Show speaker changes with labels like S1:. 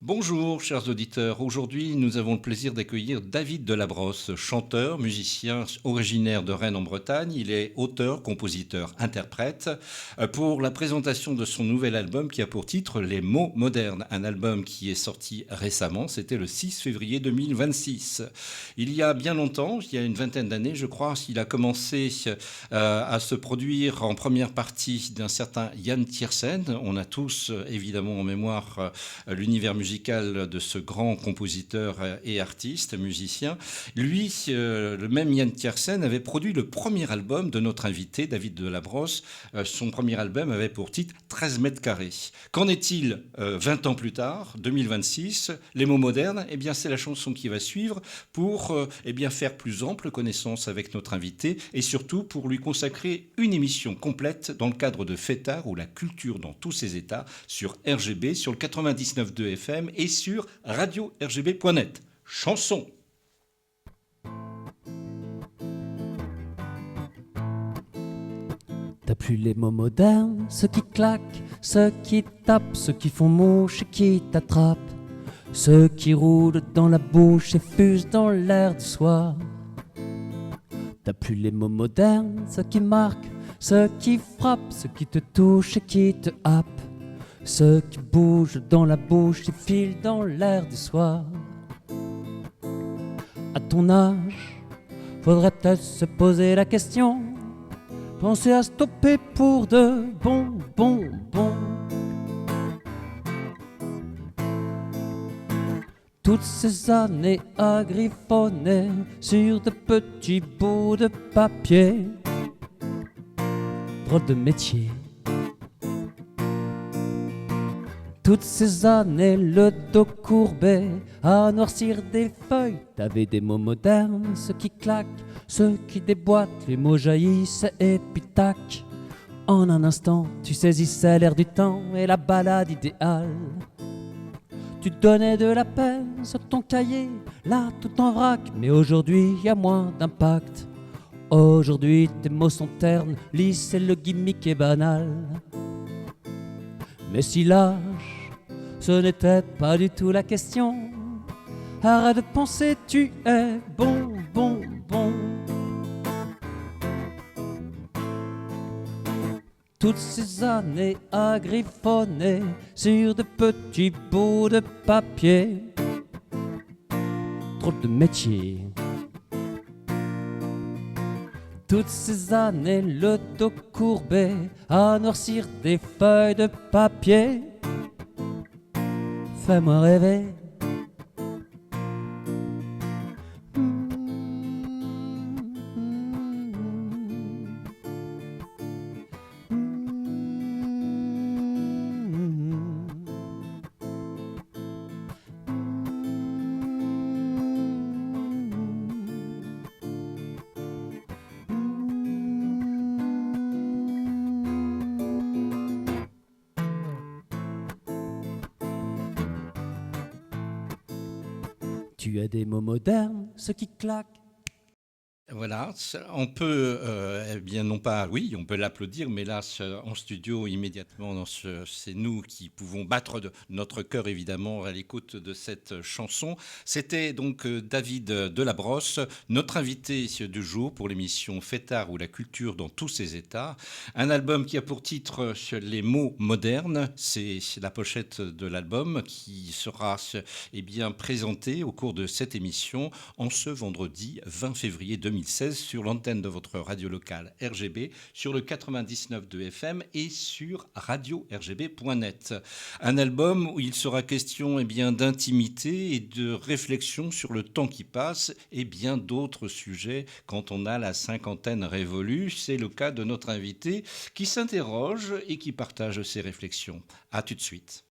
S1: Bonjour chers auditeurs, aujourd'hui nous avons le plaisir d'accueillir David Delabrosse, chanteur, musicien originaire de Rennes en Bretagne. Il est auteur, compositeur, interprète pour la présentation de son nouvel album qui a pour titre Les mots modernes, un album qui est sorti récemment, c'était le 6 février 2026. Il y a bien longtemps, il y a une vingtaine d'années je crois, il a commencé à se produire en première partie d'un certain Yann Tiersen. On a tous évidemment en mémoire l'univers musical de ce grand compositeur et artiste, musicien. Lui, le même Yann Tiersen, avait produit le premier album de notre invité, David Delabrosse. Son premier album avait pour titre 13 mètres carrés. Qu'en est-il 20 ans plus tard, 2026? Les mots modernes, eh bien, c'est la chanson qui va suivre pour eh bien, faire plus ample connaissance avec notre invité et surtout pour lui consacrer une émission complète dans le cadre de Fêtard ou la culture dans tous ses états sur RGB, sur le 99.2 FM et sur radio-rgb.net. Chanson.
S2: T'as plus les mots modernes, ceux qui claquent, ceux qui tapent, ceux qui font mouche et qui t'attrapent, ceux qui roulent dans la bouche et fusent dans l'air du soir. T'as plus les mots modernes, ceux qui marquent, ceux qui frappent, ceux qui te touchent et qui te happent, ceux qui bougent dans la bouche et filent dans l'air du soir. À ton âge, faudrait peut-être se poser la question, penser à stopper pour de bon. Toutes ces années à griffonner sur de petits bouts de papier, drôle de métier. Toutes ces années le dos courbé à noircir des feuilles, t'avais des mots modernes, ceux qui claquent, ceux qui déboîtent, les mots jaillissent et puis tac. En un instant, tu saisissais l'air du temps et la balade idéale. Tu donnais de la peine sur ton cahier, là tout en vrac, mais aujourd'hui y a moins d'impact. Aujourd'hui tes mots sont ternes, lisses et le gimmick est banal. Mais si l'âge, ce n'était pas du tout la question, arrête de penser, tu es bon. Toutes ces années à griffonner sur de petits bouts de papier, drôle de métier. Toutes ces années le dos courbé à noircir des feuilles de papier, fais-moi rêver. Tu as des mots modernes, ceux qui claquent.
S1: Voilà, on peut, eh bien non pas, oui, on peut l'applaudir, mais là, en studio, immédiatement, c'est nous qui pouvons battre de notre cœur, évidemment, à l'écoute de cette chanson. C'était donc David Delabrosse, notre invité du jour pour l'émission Fêtard ou la culture dans tous ses états. Un album qui a pour titre Les mots modernes, c'est la pochette de l'album qui sera eh bien, présenté au cours de cette émission en ce vendredi 20 février 2016 sur l'antenne de votre radio locale RGB, sur le 99.2 FM et sur radio-rgb.net. Un album où il sera question eh bien, d'intimité et de réflexion sur le temps qui passe et bien d'autres sujets quand on a la cinquantaine révolue. C'est le cas de notre invité qui s'interroge et qui partage ses réflexions. À tout de suite.